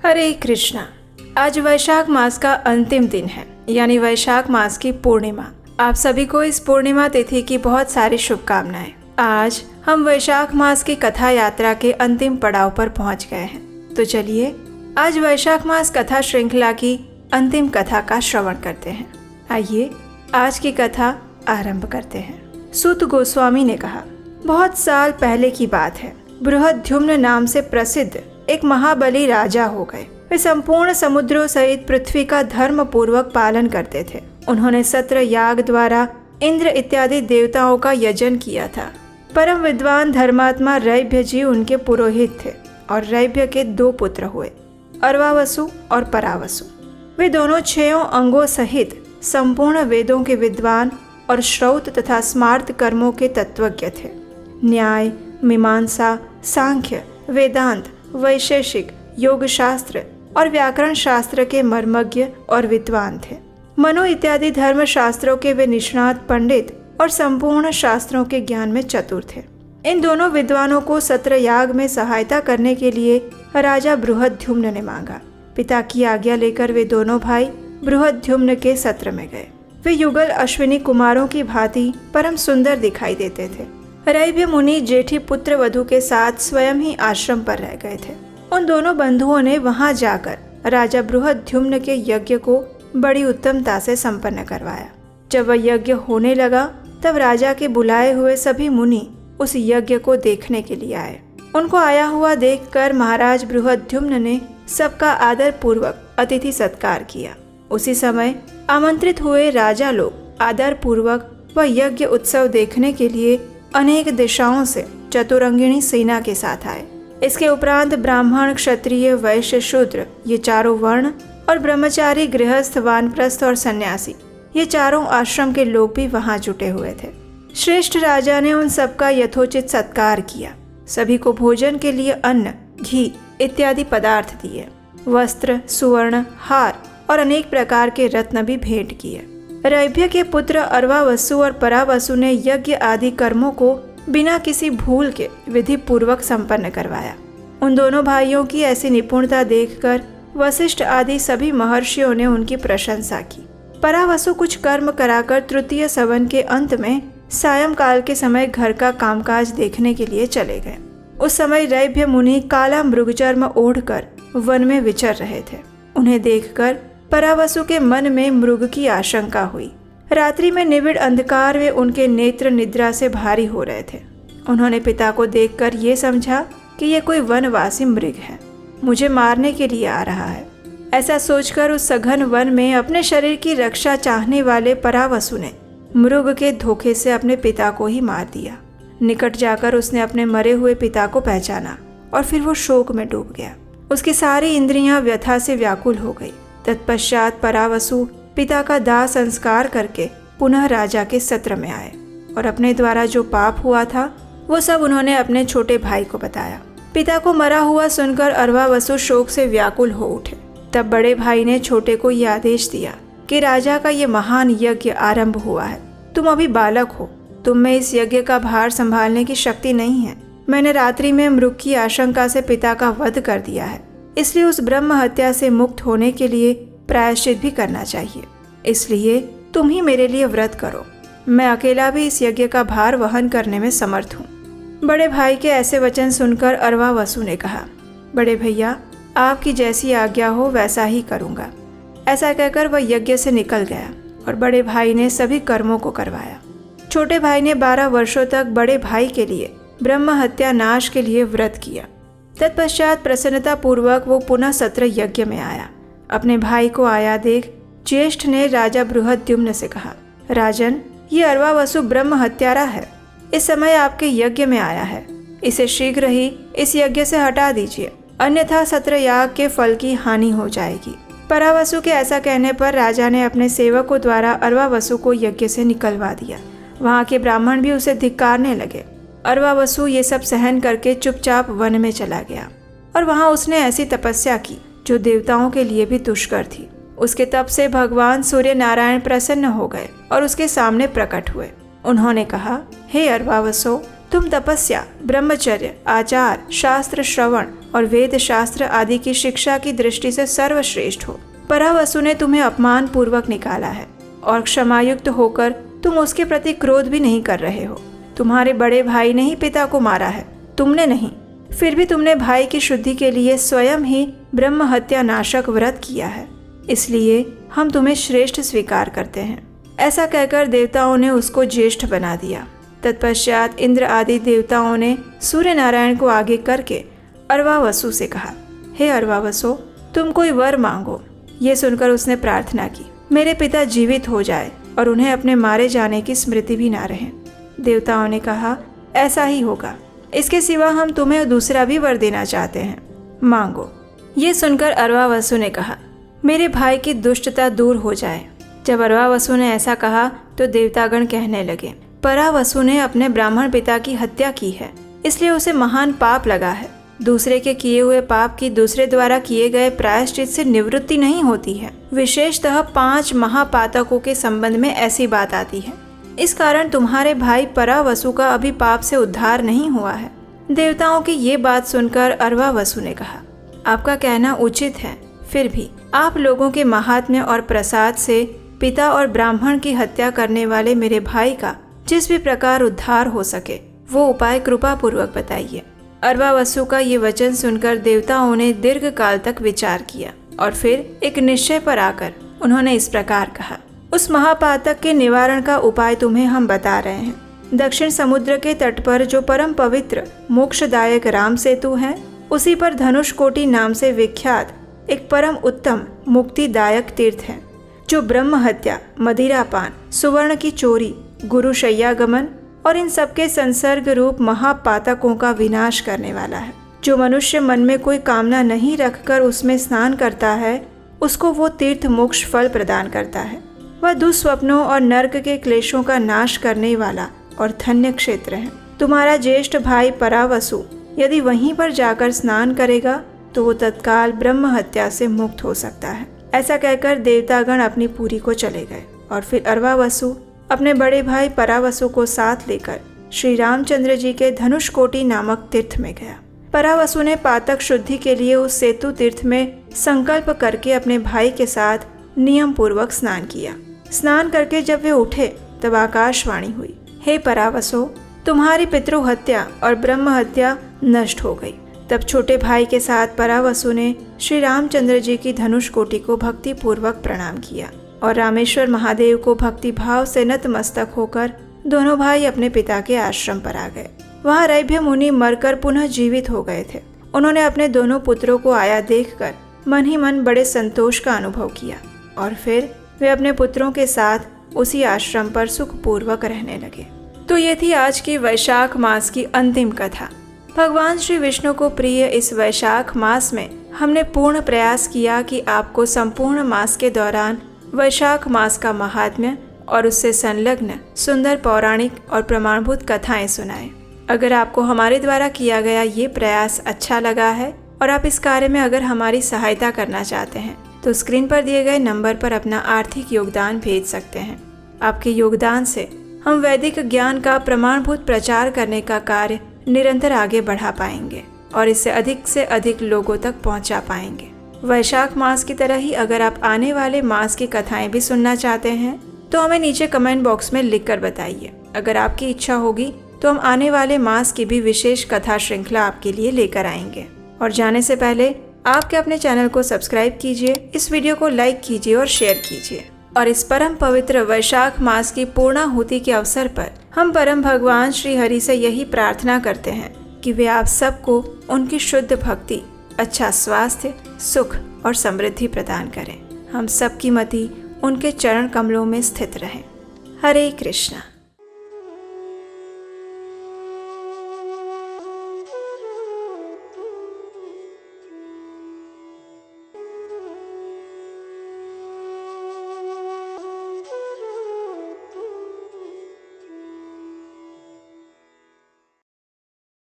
हरे कृष्णा। आज वैशाख मास का अंतिम दिन है, यानी वैशाख मास की पूर्णिमा। आप सभी को इस पूर्णिमा तिथि की बहुत सारी शुभकामनाएं। आज हम वैशाख मास की कथा यात्रा के अंतिम पड़ाव पर पहुंच गए हैं। तो चलिए आज वैशाख मास कथा श्रृंखला की अंतिम कथा का श्रवण करते हैं। आइए आज की कथा आरंभ करते हैं। सूत गोस्वामी ने कहा, बहुत साल पहले की बात है। बृहद्युम्न नाम से प्रसिद्ध एक महाबली राजा हो गए। वे संपूर्ण समुद्रों सहित पृथ्वी का धर्म पूर्वक पालन करते थे। उन्होंने सत्र याग द्वारा इंद्र इत्यादि देवताओं का यजन किया था। परम विद्वान धर्मात्मा रैभ्य जी उनके पुरोहित थे और रैभ्य के 2 पुत्र हुए, अर्वावसु और परावसु। वे दोनों 6 अंगों सहित संपूर्ण वेदों के विद्वान और श्रौत तथा स्मार्त कर्मों के तत्वज्ञ थे। न्याय, मीमांसा, सांख्य, वेदांत, वैशेषिक, योग शास्त्र और व्याकरण शास्त्र के मर्मज्ञ और विद्वान थे। मनु इत्यादि धर्म शास्त्रों के वे निष्णात पंडित और संपूर्ण शास्त्रों के ज्ञान में चतुर थे। इन दोनों विद्वानों को सत्र याग में सहायता करने के लिए राजा बृहद्युम्न ने मांगा। पिता की आज्ञा लेकर वे दोनों भाई बृहद्युम्न के सत्र में गए। वे युगल अश्विनी कुमारों की भांति परम सुंदर दिखाई देते थे। रैभ्य मुनि जेठी पुत्र वधू के साथ स्वयं ही आश्रम पर रह गए थे। उन दोनों बंधुओं ने वहां जाकर राजा बृहद्युम्न के यज्ञ को बड़ी उत्तमता से संपन्न करवाया। जब वह यज्ञ होने लगा तब राजा के बुलाए हुए सभी मुनि उस यज्ञ को देखने के लिए आए। उनको आया हुआ देखकर महाराज बृहद्युम्न ने सबका आदर पूर्वक अतिथि सत्कार किया। उसी समय आमंत्रित हुए राजा लोग आदर पूर्वक वह यज्ञ उत्सव देखने के लिए अनेक दिशाओं से चतुरंगिणी सेना के साथ आए। इसके उपरांत ब्राह्मण, क्षत्रिय, वैश्य, शूद्र ये 4 वर्ण और ब्रह्मचारी, गृहस्थ, वानप्रस्थ और सन्यासी ये 4 आश्रम के लोग भी वहां जुटे हुए थे। श्रेष्ठ राजा ने उन सबका यथोचित सत्कार किया। सभी को भोजन के लिए अन्न, घी इत्यादि पदार्थ दिए। वस्त्र, सुवर्ण, हार और अनेक प्रकार के रत्न भी भेंट किए। रैभ्य के पुत्र अर्वावसु और परावसु ने यज्ञ आदि कर्मों को बिना किसी भूल के विधि पूर्वक संपन्न करवाया। उन दोनों भाइयों की ऐसी निपुणता देखकर वशिष्ठ आदि सभी महर्षियों ने उनकी प्रशंसा की। परावसु कुछ कर्म कराकर तृतीय सवन के अंत में सायंकाल के समय घर का कामकाज देखने के लिए चले गए। उस समय रैभ्य मुनि काला मृगचर्म ओढ़कर वन में विचर रहे थे। उन्हें देखकर परावसु के मन में मृग की आशंका हुई। रात्रि में निबिड़ अंधकार में उनके नेत्र निद्रा से भारी हो रहे थे। उन्होंने पिता को देखकर ये समझा कि ये कोई वनवासी मृग है, मुझे मारने के लिए आ रहा है। ऐसा सोचकर उस सघन वन में अपने शरीर की रक्षा चाहने वाले परावसु ने मृग के धोखे से अपने पिता को ही मार दिया। निकट जाकर उसने अपने मरे हुए पिता को पहचाना और फिर वो शोक में डूब गया। उसकी सारी इंद्रियां व्यथा से व्याकुल हो गई। तत्पश्चात परावसु पिता का दाह संस्कार करके पुनः राजा के सत्र में आए और अपने द्वारा जो पाप हुआ था वो सब उन्होंने अपने छोटे भाई को बताया। पिता को मरा हुआ सुनकर अर्वावसु शोक से व्याकुल हो उठे। तब बड़े भाई ने छोटे को यह आदेश दिया कि राजा का ये महान यज्ञ आरंभ हुआ है। तुम अभी बालक हो, तुम में इस यज्ञ का भार संभालने की शक्ति नहीं है। मैंने रात्रि में मृग की आशंका से पिता का वध कर दिया है, इसलिए उस ब्रह्म हत्या से मुक्त होने के लिए प्रायश्चित भी करना चाहिए। इसलिए तुम ही मेरे लिए व्रत करो, मैं अकेला भी इस यज्ञ का भार वहन करने में समर्थ हूँ। बड़े भाई के ऐसे वचन सुनकर अर्वावसु ने कहा, बड़े भैया आपकी जैसी आज्ञा हो वैसा ही करूँगा। ऐसा कहकर वह यज्ञ से निकल गया और बड़े भाई ने सभी कर्मों को करवाया। छोटे भाई ने 12 वर्षों तक बड़े भाई के लिए ब्रह्म हत्या नाश के लिए व्रत किया। तत्पश्चात प्रसन्नता पूर्वक वो पुनः सत्र यज्ञ में आया। अपने भाई को आया देख ज्येष्ठ ने राजा बृहद्युम्न से कहा, राजन ये अर्वावसु ब्रह्म हत्यारा है, इस समय आपके यज्ञ में आया है, इसे शीघ्र ही इस यज्ञ से हटा दीजिए, अन्यथा सत्र याग के फल की हानि हो जाएगी। परावसु के ऐसा कहने पर राजा ने अपने सेवकों द्वारा अर्वावसु को यज्ञ से निकलवा दिया। वहाँ के ब्राह्मण भी उसे धिक्कारने लगे। अर्वावसु ये सब सहन करके चुपचाप वन में चला गया और वहाँ उसने ऐसी तपस्या की जो देवताओं के लिए भी दुष्कर थी। उसके तप से भगवान सूर्य नारायण प्रसन्न हो गए और उसके सामने प्रकट हुए। उन्होंने कहा, हे अर्वावसु, तुम तपस्या, ब्रह्मचर्य, आचार, शास्त्र श्रवण और वेद शास्त्र आदि की शिक्षा की दृष्टि से सर्वश्रेष्ठ हो। परावसु ने तुम्हें अपमान पूर्वक निकाला है और क्षमायुक्त होकर तुम उसके प्रति क्रोध भी नहीं कर रहे हो। तुम्हारे बड़े भाई ने ही पिता को मारा है, तुमने नहीं। फिर भी तुमने भाई की शुद्धि के लिए स्वयं ही ब्रह्म हत्या नाशक व्रत किया है, इसलिए हम तुम्हें श्रेष्ठ स्वीकार करते हैं। ऐसा कहकर देवताओं ने उसको ज्येष्ठ बना दिया। तत्पश्चात इंद्र आदि देवताओं ने सूर्य नारायण को आगे करके अर्वावसु से कहा, हे अर्वावसु, तुम कोई वर मांगो। ये सुनकर उसने प्रार्थना की, मेरे पिता जीवित हो जाए और उन्हें अपने मारे जाने की स्मृति भी ना रहे। देवताओं ने कहा, ऐसा ही होगा। इसके सिवा हम तुम्हें दूसरा भी वर देना चाहते हैं, मांगो। ये सुनकर अर्वावसु ने कहा, मेरे भाई की दुष्टता दूर हो जाए। जब अर्वावसु ने ऐसा कहा तो देवतागण कहने लगे, परावसु ने अपने ब्राह्मण पिता की हत्या की है, इसलिए उसे महान पाप लगा है। दूसरे के किए हुए पाप की दूसरे द्वारा किए गए प्रायश्चित से निवृत्ति नहीं होती है। विशेषतः 5 महापातकों के संबंध में ऐसी बात आती है। इस कारण तुम्हारे भाई परावसु का अभी पाप से उद्धार नहीं हुआ है। देवताओं की ये बात सुनकर अर्वावसु ने कहा, आपका कहना उचित है, फिर भी आप लोगों के महात्म्य और प्रसाद से पिता और ब्राह्मण की हत्या करने वाले मेरे भाई का जिस भी प्रकार उद्धार हो सके वो उपाय कृपा पूर्वक बताइए। अर्वावसु का ये वचन सुनकर देवताओं ने दीर्घ काल तक विचार किया और फिर एक निश्चय पर आकर उन्होंने इस प्रकार कहा, उस महापातक के निवारण का उपाय तुम्हें हम बता रहे हैं। दक्षिण समुद्र के तट पर जो परम पवित्र मोक्षदायक राम सेतु है, उसी पर धनुषकोटि नाम से विख्यात एक परम उत्तम मुक्तिदायक तीर्थ है, जो ब्रह्म हत्या, मदिरापान, सुवर्ण की चोरी, गुरु शय्यागमन और इन सबके संसर्ग रूप महापातकों का विनाश करने वाला है। जो मनुष्य मन में कोई कामना नहीं रखकर उसमें स्नान करता है, उसको वो तीर्थ मोक्ष फल प्रदान करता है। वह दुस्वप्नों और नर्क के क्लेशों का नाश करने वाला और धन्य क्षेत्र है। तुम्हारा ज्येष्ठ भाई परावसु यदि वहीं पर जाकर स्नान करेगा तो वो तत्काल ब्रह्म हत्या से मुक्त हो सकता है। ऐसा कहकर देवतागण अपनी पुरी को चले गए और फिर अर्वावसु अपने बड़े भाई परावसु को साथ लेकर श्री रामचंद्र जी के धनुषकोटि नामक तीर्थ में गया। परावसु ने पातक शुद्धि के लिए उस सेतु तीर्थ में संकल्प करके अपने भाई के साथ नियम पूर्वक स्नान किया। स्नान करके जब वे उठे तब आकाशवाणी हुई, हे परावसु, तुम्हारी पितृ हत्या और ब्रह्म हत्या नष्ट हो गई। तब छोटे भाई के साथ परावसु ने श्री रामचंद्र जी की धनुषकोटि को भक्ति पूर्वक प्रणाम किया और रामेश्वर महादेव को भक्ति भाव से नतमस्तक होकर दोनों भाई अपने पिता के आश्रम पर आ गए। वहाँ रैभ्य मुनि मरकर पुनः जीवित हो गए थे। उन्होंने अपने दोनों पुत्रों को आया देखकर मन ही मन बड़े संतोष का अनुभव किया और फिर वे अपने पुत्रों के साथ उसी आश्रम पर सुखपूर्वक रहने लगे। तो ये थी आज की वैशाख मास की अंतिम कथा। भगवान श्री विष्णु को प्रिय इस वैशाख मास में हमने पूर्ण प्रयास किया कि आपको संपूर्ण मास के दौरान वैशाख मास का महात्म्य और उससे संलग्न सुंदर पौराणिक और प्रमाणभूत कथाएं सुनाएं। अगर आपको हमारे द्वारा किया गया ये प्रयास अच्छा लगा है और आप इस कार्य में अगर हमारी सहायता करना चाहते हैं तो स्क्रीन पर दिए गए नंबर पर अपना आर्थिक योगदान भेज सकते हैं। आपके योगदान से हम वैदिक ज्ञान का प्रमाणभूत प्रचार करने का कार्य निरंतर आगे बढ़ा पाएंगे और इसे अधिक से अधिक लोगों तक पहुंचा पाएंगे। वैशाख मास की तरह ही अगर आप आने वाले मास की कथाएं भी सुनना चाहते हैं तो हमें नीचे कमेंट बॉक्स में लिखकर बताइए। अगर आपकी इच्छा होगी तो हम आने वाले मास की भी विशेष कथा श्रृंखला आपके लिए लेकर आएंगे। और जाने से पहले आपके अपने चैनल को सब्सक्राइब कीजिए, इस वीडियो को लाइक कीजिए और शेयर कीजिए। और इस परम पवित्र वैशाख मास की पूर्णाहुति के अवसर पर हम परम भगवान श्री हरि से यही प्रार्थना करते हैं कि वे आप सबको उनकी शुद्ध भक्ति, अच्छा स्वास्थ्य, सुख और समृद्धि प्रदान करें। हम सबकी मति उनके चरण कमलों में स्थित रहें। हरे कृष्णा।